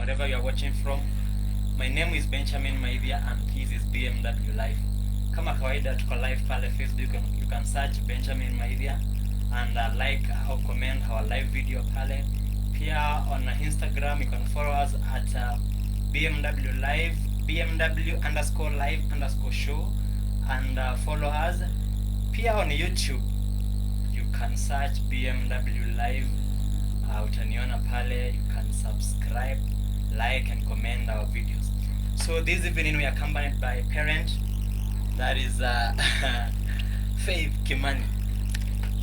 wherever you are watching from. My name is Benjamin Maivia and this is BMW Live. Kama kawaida tuko live pale Facebook, you can search Benjamin Maivia and like or comment our live video pale. Pia on Instagram you can follow us at BMW Live, BMW_live_show, and follow us. Pia on YouTube you can search BMW Live, utaniona pale. You can subscribe, like and comment our videos. So this evening we are accompanied by a parent, that is Faith Kimani.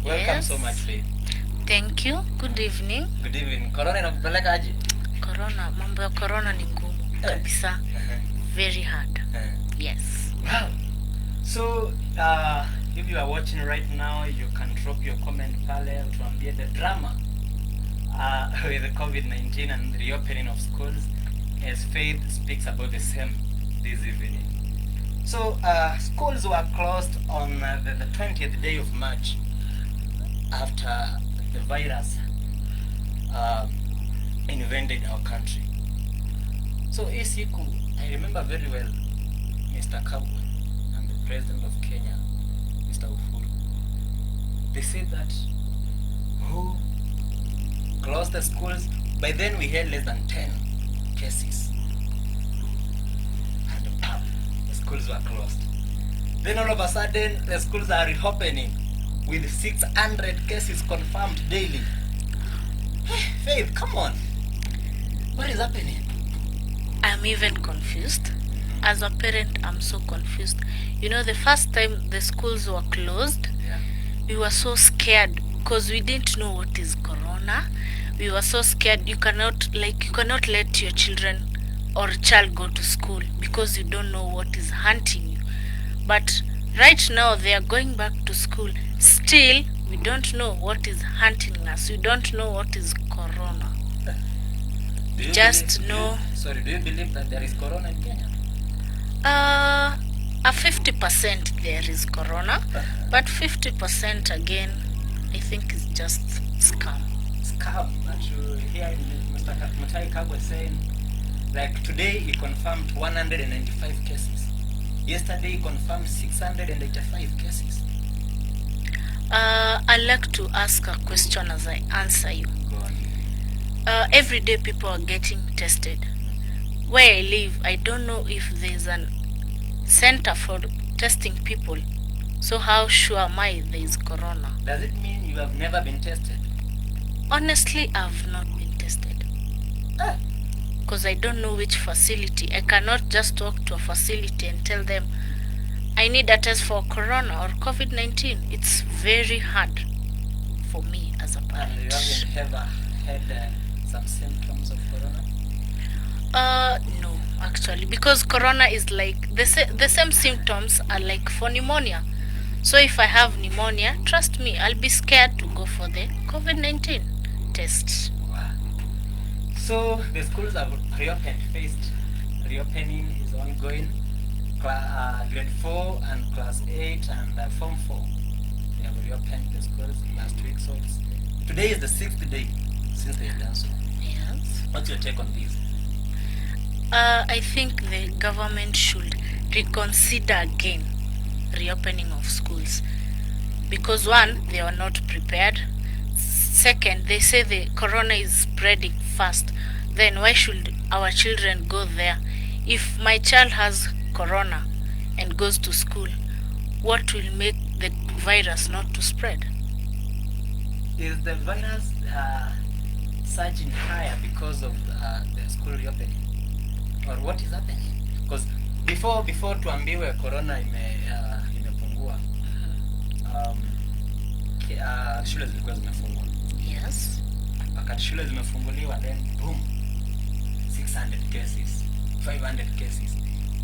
Welcome. Yes. So much, Faith. Thank you. Good evening. Good evening. Corona inakupeleka aje? Mambo ya corona ni ngumu kabisa. Very hard. Yes. Wow. So if you are watching right now, you can drop your comment pale tuambie the drama with the COVID-19 and the reopening of schools, as Faith speaks about the same this evening. So schools were closed on the 20th day of March after the virus invaded our country. So isiku, I remember very well Mr. Kabwe and the President of Kenya, Mr. Uhuru. They said that who closed the schools. By then we had less than 10 cases. And the schools were closed. Then all of a sudden the schools are reopening with 600 cases confirmed daily. Faith, come on. What is happening? I'm even confused. As a parent, I'm so confused. You know, the first time the schools were closed, we were so scared because we didn't know what is corona. We were so scared. You cannot let your children or child go to school because you don't know what is hunting you. But right now they are going back to school. Still, we don't know what is hunting us. We don't know what is corona. Do you believe that there is corona in Kenya? A 50% there is corona, but 50% again, I think is just scam. Scam. But you hear Mr. Mutai Kabwe saying, like today he confirmed 195 cases. Yesterday he confirmed 685 cases. I'd like to ask a question as I answer you. Go on. Every day people are getting tested. Where I live, I don't know if there's a center for testing people. So how sure am I there is corona? Does it mean you have never been tested? Honestly, I've not been tested. Because I don't know which facility. I cannot just talk to a facility and tell them I need a test for corona or COVID-19. It's very hard for me as a parent. And you haven't ever had some symptoms of corona? No, actually, because corona is like the same symptoms are like for pneumonia. So if I have pneumonia, trust me, I'll be scared to go for the COVID-19 test. Wow. So the schools have reopened. First reopening is ongoing. Grade 4 and class 8 and form 4. They have reopened the schools last week. So today is the 6th day since they have done so. Yes. What's your take on this? I think the government should reconsider again reopening of schools, because one, they are not prepared. Second, they say the corona is spreading fast. Then why should our children go there? If my child has corona and goes to school, what will make the virus not to spread? Is the virus surging higher because of the school reopening, or what is happening? Because before tuambiwe corona imepungua, shule zilikuwa zimefungwa. Yes. Wakati shule zimefunguliwa, then boom, 600 cases, 500 cases.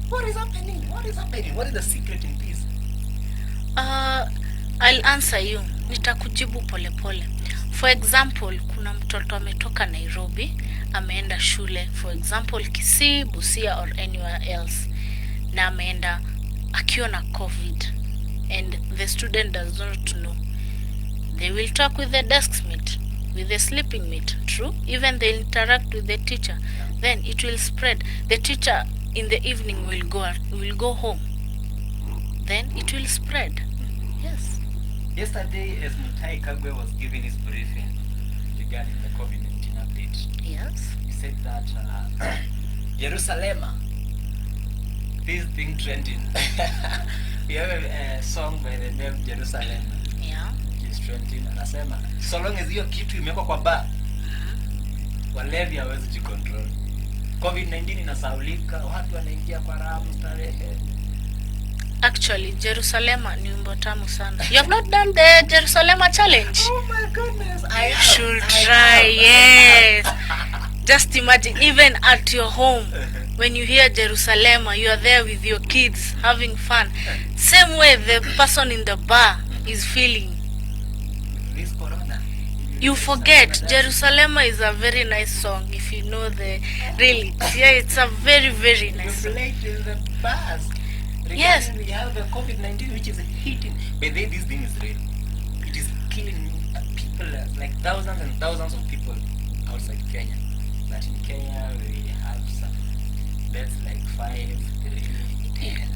What is happening? What is the secret in this? I'll answer you. Nitakujibu polepole. For example, kuna mtoto ametoka Nairobi, ameenda shule, for example Kisii, Busia or anywhere else, na ameenda akiwa na COVID, and the student does not know. They will talk with the deskmate. with the sleeping mate. True. Even they interact with the teacher. Then it will spread. The teacher in the evening will go home. Then it will spread. Yes. Yesterday, as Mutai Kagwe was giving his briefing regarding the COVID-19 update, Yes. he said that Jerusalem, this thing trending. We have a song by the name Jerusalem. Yeah. Which is trending. Anasema, so long as hiyo kitu imewekwa kwa bar, walevi hawezi jicontrol. COVID-19 inasaulika, watu wanaingia kwa raha starehe. Actually, Jerusalem ni wimbo tamu sana. You have not done the Jerusalem challenge? Oh my goodness, You should try. Yes. Just imagine, even at your home, when you hear Jerusalem, you are there with your kids having fun. Same way the person in the bar is feeling. This corona. You forget Jerusalem is a very nice song if you know the lyrics. Yeah, it's a very, very nice You song. played in the bars. Yes. We have the COVID-19 which is hitting. But then this thing is real. It is killing people, like thousands and thousands of people outside Kenya. But in Kenya we have some deaths like 5, 3, 10.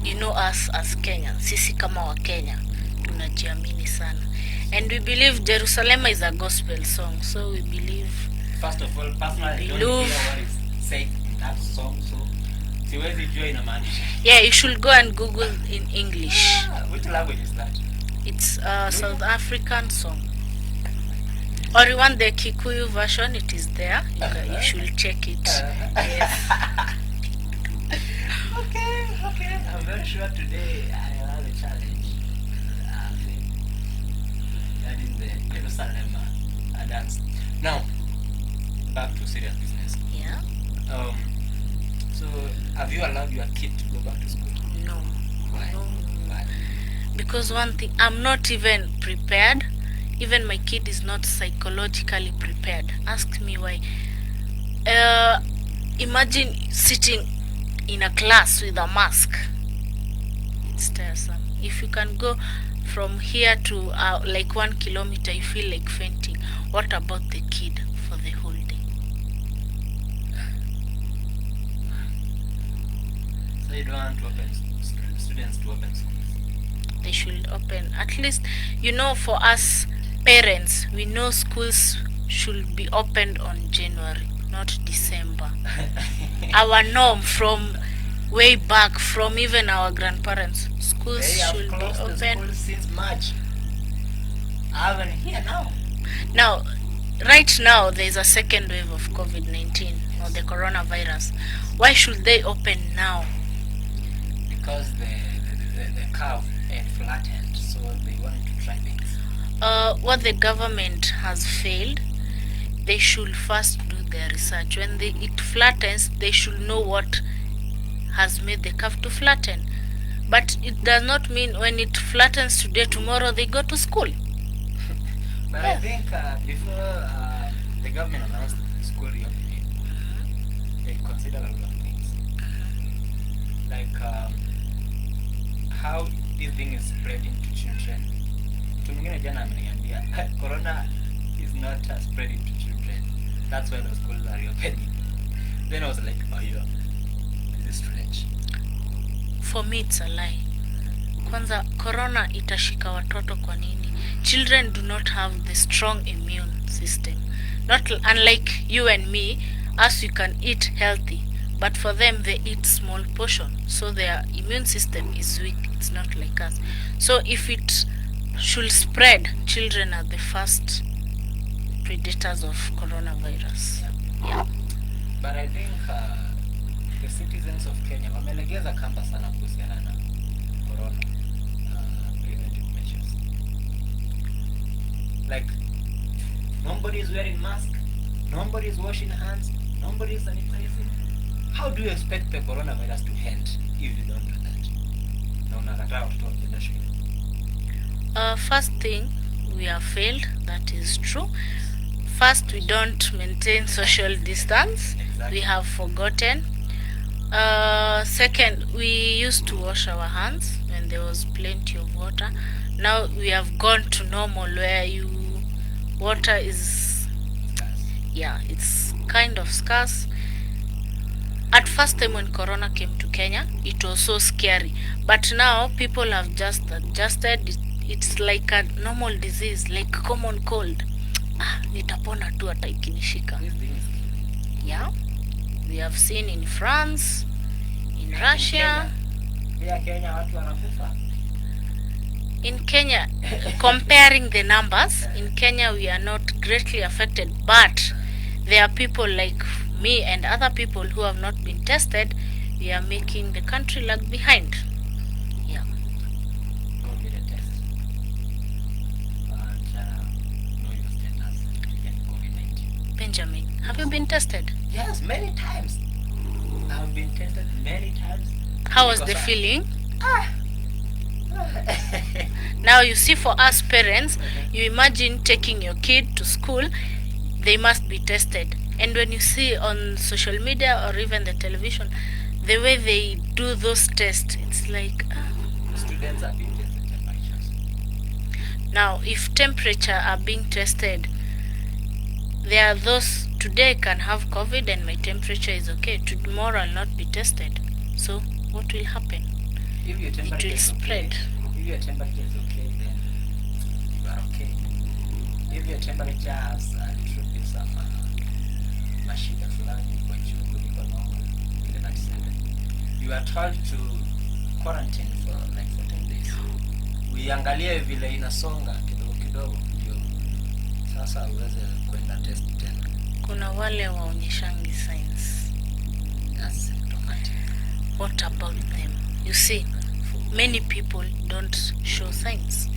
You know us as Kenyans, sisi kama wa Kenya tunajiamini sana, and we believe Jerusalem is a gospel song, so we believe. First of all, personally, I don't hear what is said in that song, so siwezi jua inamaanisha. Yeah, you should go and Google in English. Which language is that? It's a South African song. Or you want the Kikuyu version, it is there. You should check it. Yes. Okay. I'm very sure today I will have a challenge. That is the Jerusalem dance. Now, back to serious business. Yeah. So, have you allowed your kid to go back to school? No. Why? No. Why? Because one thing, I'm not even prepared. Even my kid is not psychologically prepared. Ask me why. Imagine sitting in a class with a mask. It's tiresome. If you can go from here to like 1 kilometer, you feel like fainting. What about the kid for the whole day? So you don't want to open students to open schools? They should open. At least, for us parents, we know schools should be opened on January, not December. Our norm from way back, from even our grandparents, schools They have should be closed the open. schools since March. I haven't here now. Now, right now, there is a second wave of COVID-19 or the coronavirus. Why should they open now? Because the curve had flattened, so they wanted to try things. What the government has failed, they should first do their research. When it flattens, they should know what has made the curve to flatten. But it does not mean when it flattens today, tomorrow they go to school. But I think before the government announced school reopening, they considered a lot of things. Like how this thing is spreading to children. Mtu mwingine jana ameniambia corona is not spreading to children. That's why the schools are reopening. Then I was like, oh yeah, this is strange. For me, it's a lie. Kwanza, corona itashika watoto kwa nini? Children do not have the strong immune system. Not unlike you and me, us we can eat healthy. But for them, they eat small portion. So their immune system is weak. It's not like us. So if it should spread, children are the first predators of coronavirus. Yeah. But I think the citizens of Kenya wamelegeza kamba sana kuhusiana na corona preventive measures. Like nobody is wearing mask, nobody is washing hands, nobody is sanitizing. How do you expect the coronavirus to end if you don't do that? Na unakataa watoto wakienda shule. First thing, we have failed. That is true. First, we don't maintain social distance. Exactly. We have forgotten. Second, we used to wash our hands when there was plenty of water. Now we have gone to normal where you water is, yeah, it's kind of scarce. At first time when corona came to Kenya, it was so scary, but now people have just adjusted. It's like a normal disease, like common cold. Nitapona tu hata ikinishika. Yeah, we have seen in France, in Russia, Kenya watu wanakufa. In Kenya, comparing the numbers, in Kenya we are not greatly affected, but there are people like me and other people who have not been tested. We are making the country lag behind. Yeah. Go get a test. But know your status. Get COVID-19. Benjamin, have you been tested? Yes, many times. I've been tested many times. How was the feeling? Now you see, for us parents, you imagine taking your kid to school, they must be tested. And when you see on social media or even the television, the way they do those tests, it's like... Students are being tested temperatures. Now, if temperature are being tested, there are those, today I can have COVID and my temperature is okay. Tomorrow I'll not be tested. So, what will happen? If your temperature It will spread. Okay, if your temperature is okay, then you are okay. If your temperature has truly some mashida fulani kwa juu kuliko normal, ile 97, you are told to quarantine for like 14 days. Uiangalie vile inasonga kidogo kidogo ndio sasa uweze kwenda test tena. Kuna wale waonyeshangi signs. That's symptomatic. What about them? You see, many people don't show signs,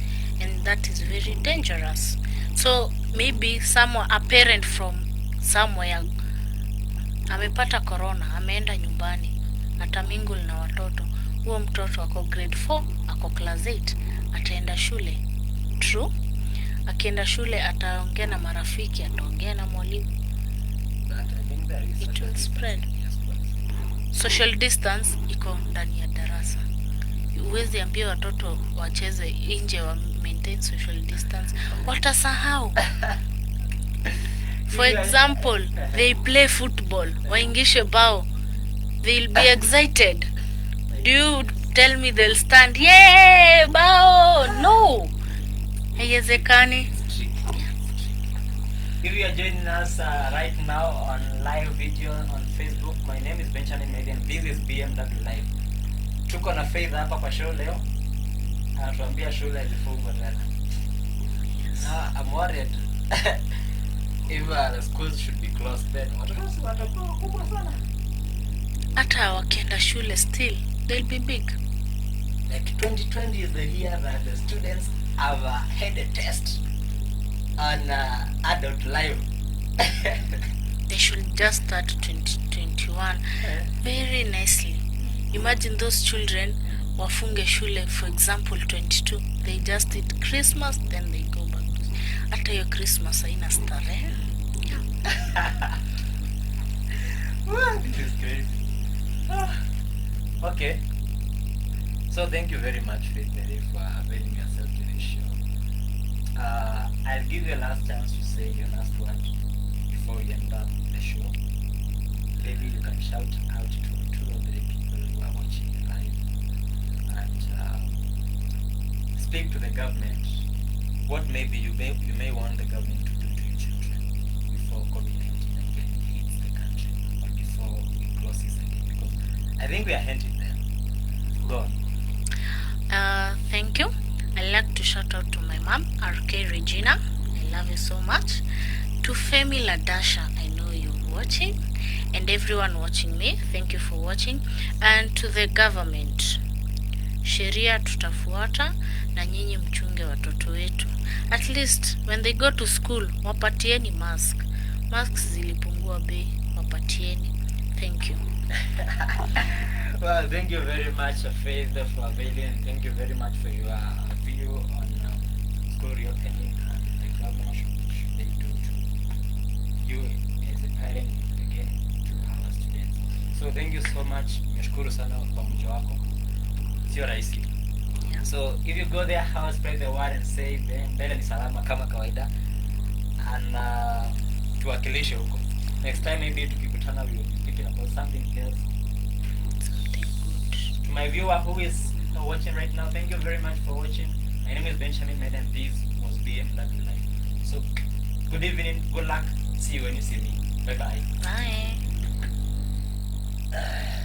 and that is very dangerous. So maybe a parent from somewhere amepata corona, ameenda nyumbani, atamingle na watoto. Huo mtoto ako grade 4, ako class 8, ataenda shule. True? Akienda shule ataongea na marafiki, ataongea na mwalimu. It will spread. Social distance iko ndani ya darasa. Uwezi ambia watoto wacheze nje wa maintain social distance, watasahau. For example, they play football, waingishe bao, they'll be excited. Do you tell me they'll stand, yeah, bao? No, haiwezekani. If you are joining us right now on live video on Facebook, my name is Benjamin Medi and this is BMW Live. Tuko na Faith hapa kwa show leo. Anatuambia shule zifungwe tena. I'm worried if the schools should be closed then. Watoto watakuwa kubwa sana. Hata wakienda shule still, they'll be big. Like 2020 is the year that the students have had a test on adult life. They should just start 2021 very nicely. Imagine those children wafunge shule, for example 22, they just eat Christmas, then they go back. Hata hiyo Christmas haina starehe. This is crazy. Okay. So thank you very much, Faith Mary, for availing yourself to this show. I'll give you a last chance to say your last word before we end up the show. Maybe you can shout out to 2 or 3 people who are watching you live and speak to the government. What maybe you may want the government to do to your children before COVID-19 again hits the country or before it closes again, because I think we are hinting there. Go on. Thank you. I'd like to shout out to my mom, RK Regina. I love you so much. To Femi Ladasha, I know you're watching. And everyone watching me, thank you for watching. And to the government, sheria tutafuata na nyinyi mchunge watoto wetu. At least when they go to school, wapatieni mask. Masks zilipungua bei, wapatieni. Thank you. Well, thank you very much, Faith, for availing, and thank you very much for your view on school reopening and the government should they do to you as a parent again to our students. So thank you so much. Nashukuru sana kwa mjo wako. Sio rahisi. So if you go there, how spread the word and say mbele ni salama kama kawaida. and tuwakilishe huko. Next time maybe tukikutana we will be speaking about something else. Something good. To my viewer who is watching right now, thank you very much for watching. My name is Benjamin Med and this was BMW Life. So good evening, good luck, see you when you see me. Bye bye. Bye.